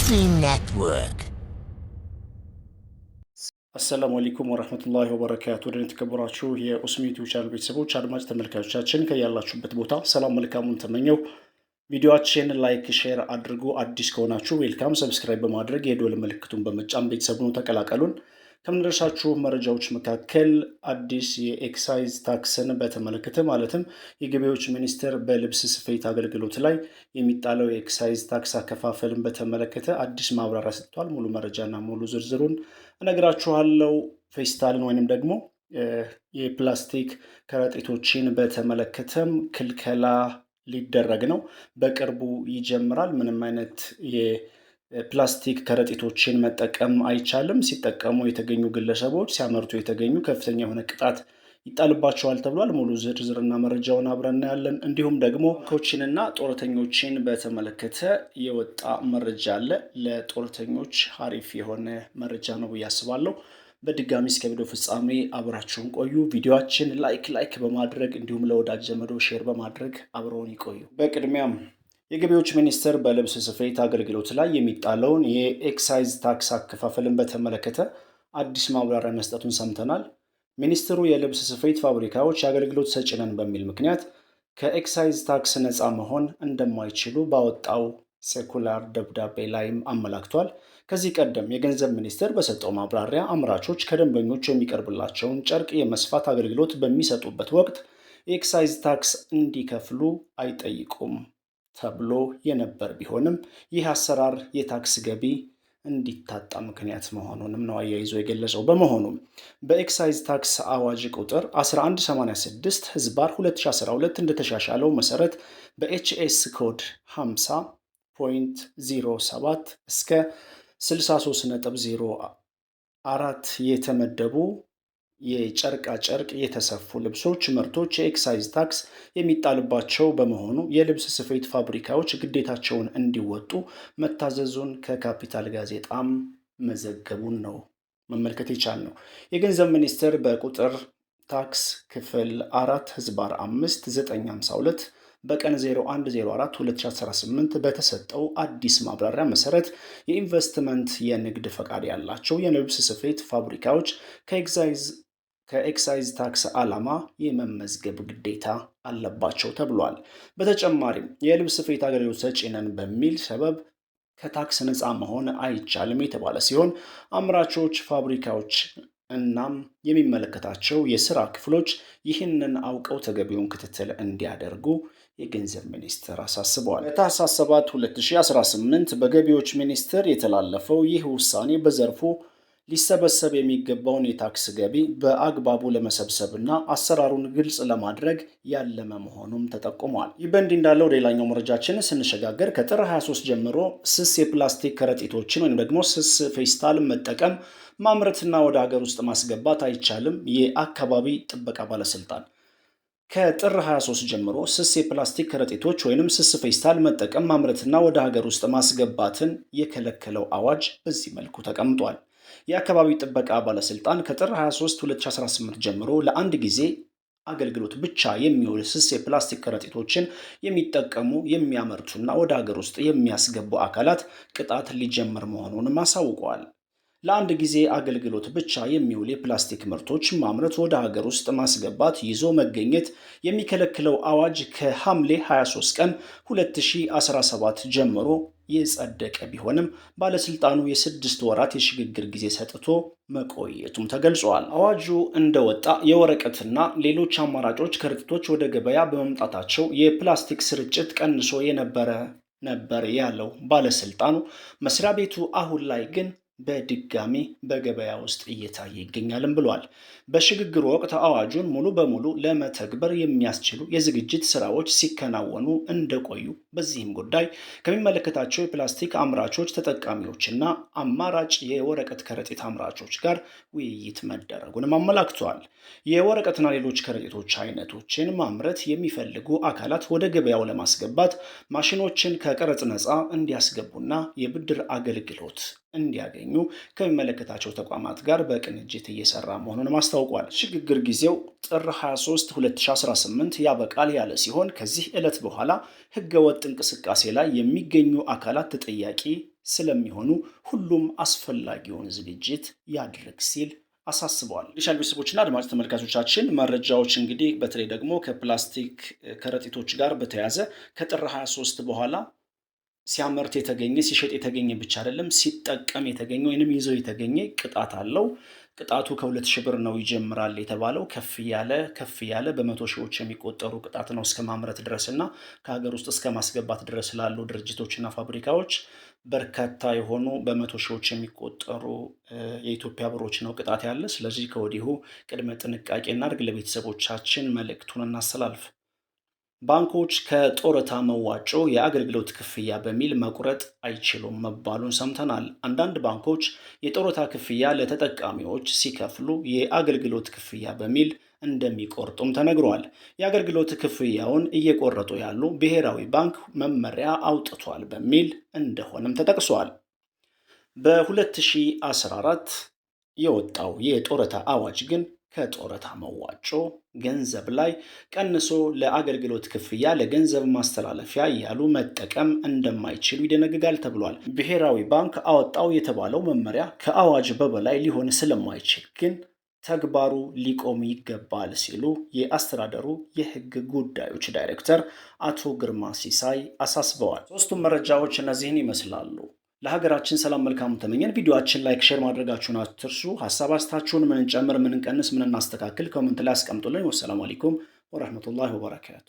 Disney Network. አሰላሙ አለይኩም ወራህመቱላሂ ወበረካቱ። ወደ ተከበራችሁ የኡስሚ ዩቲዩብ ቻናል ቤተሰቦች አድማጭ ተመልካቾቻችን ከያላችሁበት ቦታ ሰላም መልካሙን ተመኘው። ቪዲዮአችንን ላይክ፣ ሼር አድርጉ። አዲስ ከሆናችሁ ዌልካም፣ ሰብስክራይብ በማድረግ የደወል ምልክቱን በመጫን ቤተሰቡን ተቀላቀሉን። ከምንደርሳችሁ መረጃዎች መካከል አዲስ የኤክሳይዝ ታክስን በተመለከተ ማለትም የገቢዎች ሚኒስቴር በልብስ ስፌት አገልግሎት ላይ የሚጣለው የኤክሳይዝ ታክስ አከፋፈልን በተመለከተ አዲስ ማብራሪያ ሰጥቷል። ሙሉ መረጃና ሙሉ ዝርዝሩን እነግራችኋለሁ። ፌስታልን ወይንም ደግሞ የፕላስቲክ ከረጢቶችን በተመለከተም ክልከላ ሊደረግ ነው። በቅርቡ ይጀምራል። ምንም አይነት ፕላስቲክ ከረጢቶችን መጠቀም አይቻልም። ሲጠቀሙ የተገኙ ግለሰቦች ሲያመርቱ የተገኙ ከፍተኛ የሆነ ቅጣት ይጣልባቸዋል ተብሏል። ሙሉ ዝርዝርና መረጃውን አብረን እናያለን። እንዲሁም ደግሞ ኮችንና ጦረተኞችን በተመለከተ የወጣ መረጃ አለ። ለጦረተኞች አሪፍ የሆነ መረጃ ነው ብዬ አስባለሁ። በድጋሚ እስከ ቪዲዮ ፍጻሜ አብራችሁን ቆዩ። ቪዲዮአችን ላይክ በማድረግ እንዲሁም ለወዳጅ ዘመዶ ሼር በማድረግ አብረውን ይቆዩ። በቅድሚያም የገቢዎች ሚኒስቴር በልብስ ስፌት አገልግሎት ላይ የሚጣለውን የኤክሳይዝ ታክስ አከፋፈልን በተመለከተ አዲስ ማብራሪያ መስጠቱን ሰምተናል። ሚኒስትሩ የልብስ ስፌት ፋብሪካዎች የአገልግሎት ሰጪ ነን በሚል ምክንያት ከኤክሳይዝ ታክስ ነፃ መሆን እንደማይችሉ ባወጣው ሴኩላር ደብዳቤ ላይም አመላክቷል። ከዚህ ቀደም የገንዘብ ሚኒስቴር በሰጠው ማብራሪያ አምራቾች ከደንበኞች የሚቀርብላቸውን ጨርቅ የመስፋት አገልግሎት በሚሰጡበት ወቅት የኤክሳይዝ ታክስ እንዲከፍሉ አይጠይቁም ተብሎ የነበር ቢሆንም ይህ አሰራር የታክስ ገቢ እንዲታጣ ምክንያት መሆኑንም ነው አያይዞ የገለጸው። በመሆኑም በኤክሳይዝ ታክስ አዋጅ ቁጥር 1186 ህዝባር 2012 እንደተሻሻለው መሰረት በኤችኤስ ኮድ 50.07 እስከ 63.04 የተመደቡ የጨርቃ ጨርቅ የተሰፉ ልብሶች ምርቶች የኤክሳይዝ ታክስ የሚጣልባቸው በመሆኑ የልብስ ስፌት ፋብሪካዎች ግዴታቸውን እንዲወጡ መታዘዙን ከካፒታል ጋዜጣም መዘገቡን ነው መመልከት የቻልነው። የገንዘብ ሚኒስቴር በቁጥር ታክስ ክፍል 4 ህዝባር 5952 በቀን 01/04/2018 በተሰጠው አዲስ ማብራሪያ መሰረት የኢንቨስትመንት የንግድ ፈቃድ ያላቸው የልብስ ስፌት ፋብሪካዎች ከኤክሳይዝ ታክስ ዓላማ የመመዝገብ ግዴታ አለባቸው ተብሏል። በተጨማሪም የልብስ ስፌት አገልግሎት ሰጪ ነን በሚል ሰበብ ከታክስ ነፃ መሆን አይቻልም የተባለ ሲሆን አምራቾች፣ ፋብሪካዎች እናም የሚመለከታቸው የስራ ክፍሎች ይህንን አውቀው ተገቢውን ክትትል እንዲያደርጉ የገንዘብ ሚኒስቴር አሳስበዋል። በታህሳስ 7 2018 በገቢዎች ሚኒስቴር የተላለፈው ይህ ውሳኔ በዘርፉ ሊሰበሰብ የሚገባውን የታክስ ገቢ በአግባቡ ለመሰብሰብና አሰራሩን ግልጽ ለማድረግ ያለመ መሆኑም ተጠቁሟል። ይህ በእንዲህ እንዳለው ሌላኛው መረጃችን ስንሸጋገር ከጥር 23 ጀምሮ ስስ የፕላስቲክ ከረጢቶችን ወይም ደግሞ ስስ ፌስታል መጠቀም ማምረትና ወደ ሀገር ውስጥ ማስገባት አይቻልም። የአካባቢ ጥበቃ ባለስልጣን ከጥር 23 ጀምሮ ስስ የፕላስቲክ ከረጢቶች ወይንም ስስ ፌስታል መጠቀም ማምረትና ወደ ሀገር ውስጥ ማስገባትን የከለከለው አዋጅ በዚህ መልኩ ተቀምጧል። የአካባቢ ጥበቃ ባለስልጣን ከጥር 23 2018 ጀምሮ ለአንድ ጊዜ አገልግሎት ብቻ የሚውል ስስ የፕላስቲክ ከረጢቶችን የሚጠቀሙ የሚያመርቱና ወደ ሀገር ውስጥ የሚያስገቡ አካላት ቅጣት ሊጀምር መሆኑንም አሳውቀዋል። ለአንድ ጊዜ አገልግሎት ብቻ የሚውል የፕላስቲክ ምርቶች ማምረት፣ ወደ ሀገር ውስጥ ማስገባት፣ ይዞ መገኘት የሚከለክለው አዋጅ ከሐምሌ 23 ቀን 2017 ጀምሮ የጸደቀ ቢሆንም ባለስልጣኑ የ6 ወራት የሽግግር ጊዜ ሰጥቶ መቆየቱም ተገልጿል። አዋጁ እንደወጣ የወረቀትና ሌሎች አማራጮች ከረጢቶች ወደ ገበያ በመምጣታቸው የፕላስቲክ ስርጭት ቀንሶ ነበር ያለው ባለስልጣኑ፣ መስሪያ ቤቱ አሁን ላይ ግን በድጋሚ በገበያ ውስጥ እየታየ ይገኛልም ብሏል። በሽግግሩ ወቅት አዋጁን ሙሉ በሙሉ ለመተግበር የሚያስችሉ የዝግጅት ስራዎች ሲከናወኑ እንደቆዩ፣ በዚህም ጉዳይ ከሚመለከታቸው የፕላስቲክ አምራቾች፣ ተጠቃሚዎችና አማራጭ የወረቀት ከረጢት አምራቾች ጋር ውይይት መደረጉንም አመላክቷል። የወረቀትና ሌሎች ከረጢቶች አይነቶችን ማምረት የሚፈልጉ አካላት ወደ ገበያው ለማስገባት ማሽኖችን ከቀረጥ ነፃ እንዲያስገቡና የብድር አገልግሎት እንዲያገኙ ከሚመለከታቸው ተቋማት ጋር በቅንጅት እየሰራ መሆኑንም አስታውቋል። ሽግግር ጊዜው ጥር 23 2018 ያበቃል ያለ ሲሆን ከዚህ ዕለት በኋላ ህገወጥ እንቅስቃሴ ላይ የሚገኙ አካላት ተጠያቂ ስለሚሆኑ ሁሉም አስፈላጊውን ዝግጅት ያድርግ ሲል አሳስበዋል። የቻናል ቤተሰቦችና አድማጭ ተመልካቾቻችን መረጃዎች እንግዲህ በተለይ ደግሞ ከፕላስቲክ ከረጢቶች ጋር በተያያዘ ከጥር 23 በኋላ ሲያመርት የተገኘ ሲሸጥ የተገኘ ብቻ አይደለም ሲጠቀም የተገኘ ወይንም ይዞ የተገኘ ቅጣት አለው። ቅጣቱ ከ2,000 ብር ነው ይጀምራል የተባለው ከፍ ያለ በመቶ ሺዎች የሚቆጠሩ ቅጣት ነው እስከ ማምረት ድረስና ከሀገር ውስጥ እስከ ማስገባት ድረስ ላሉ ድርጅቶችና ፋብሪካዎች በርካታ የሆኑ በመቶ ሺዎች የሚቆጠሩ የኢትዮጵያ ብሮች ነው ቅጣት ያለ። ስለዚህ ከወዲሁ ቅድመ ጥንቃቄ እናድርግ። ለቤተሰቦቻችን መልእክቱን እናስተላልፍ። ባንኮች ከጡረታ መዋጮ የአገልግሎት ክፍያ በሚል መቁረጥ አይችሉም መባሉን ሰምተናል። አንዳንድ ባንኮች የጡረታ ክፍያ ለተጠቃሚዎች ሲከፍሉ የአገልግሎት ክፍያ በሚል እንደሚቆርጡም ተነግሯል። የአገልግሎት ክፍያውን እየቆረጡ ያሉ ብሔራዊ ባንክ መመሪያ አውጥቷል በሚል እንደሆነም ተጠቅሷል። በ2014 የወጣው የጡረታ አዋጅ ግን ከጡረታ መዋጮ ገንዘብ ላይ ቀንሶ ለአገልግሎት ክፍያ ለገንዘብ ማስተላለፊያ እያሉ መጠቀም እንደማይችሉ ይደነግጋል ተብሏል። ብሔራዊ ባንክ አወጣው የተባለው መመሪያ ከአዋጅ በበላይ ሊሆን ስለማይችል ግን ተግባሩ ሊቆም ይገባል ሲሉ የአስተዳደሩ የሕግ ጉዳዮች ዳይሬክተር አቶ ግርማ ሲሳይ አሳስበዋል። ሶስቱም መረጃዎች እነዚህን ይመስላሉ። ለሀገራችን ሰላም መልካሙ ተመኘን። ቪዲዮአችን ላይክ፣ ሼር ማድረጋችሁን አትርሱ። ሀሳብ አስተያየታችሁን ምን እንጨምር፣ ምን እንቀንስ፣ ምን እናስተካክል ኮሜንት ላይ አስቀምጡልኝ። ወሰላሙ አለይኩም ወራህመቱላሂ ወበረካቱ።